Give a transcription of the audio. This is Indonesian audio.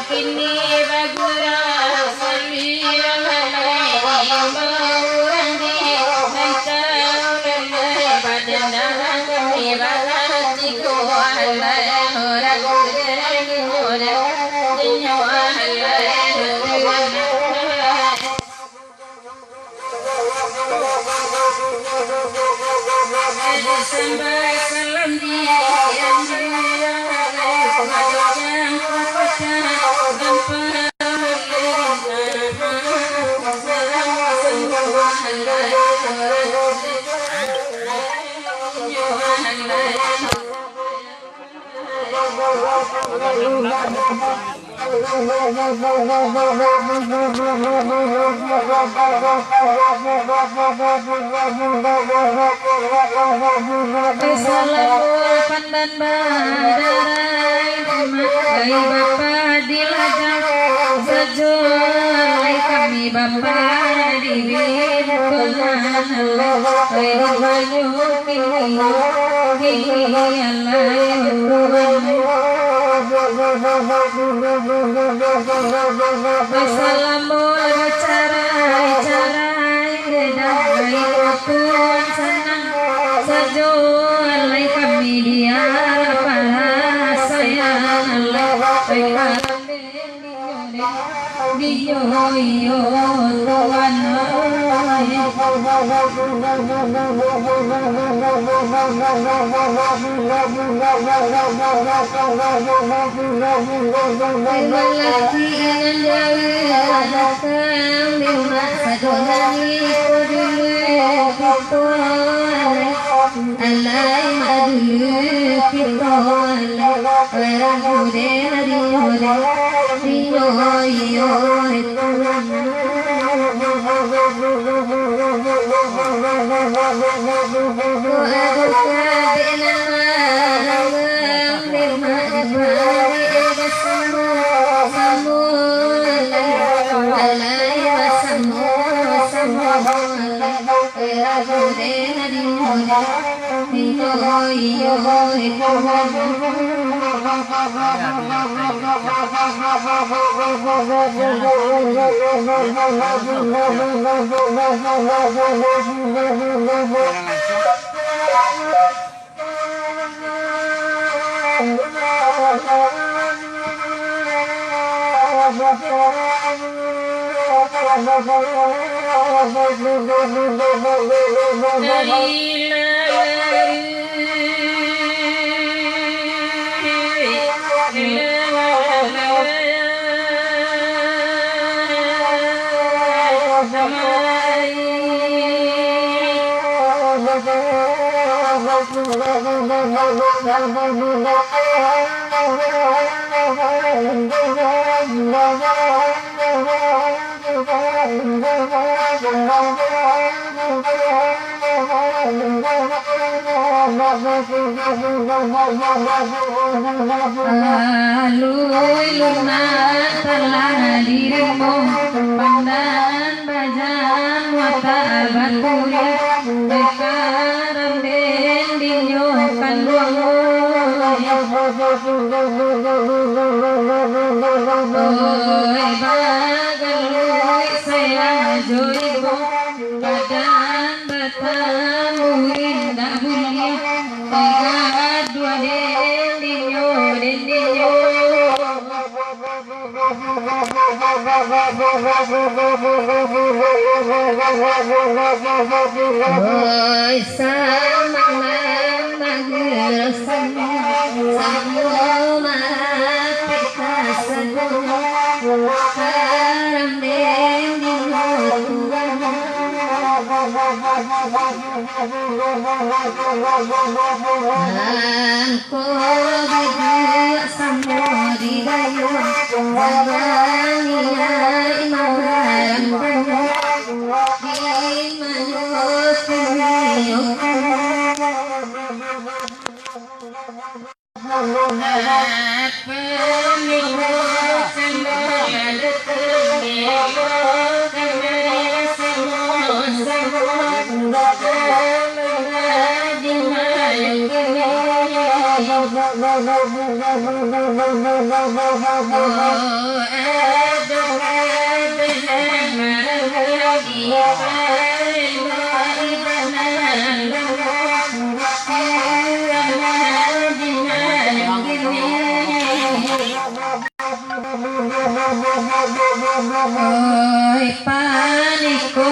kini bagura salli alaihi mauran di naikkan badana kami balati ko alai ora ora dinyo alai sampai salam dia Assalamualaikum pandan badarai Hai Bapa dilajak sejolai kami Bapa dibir pengahan Hai dibanyu kini alai Assalamualaikum carai dedai Tuhan senang sejolai kami dia para sayang Allah Diyo yo Tuhan lelaki yang jauh datang di rumah satu hari dulu alai madu kita orang muda di muda yo yo Alui lunak telah dirimu pandan bajan mata baturi sekarang dendinyo kandungu oi bagalui saya joibo badan batamu indah mulia tiga dua dendinyo oi sama magir sama kita semua haram dendinyo Angko bagi sama digayu Zabaniya imaran banyak Dimanyus kumiyuk Aku Oi, panik ko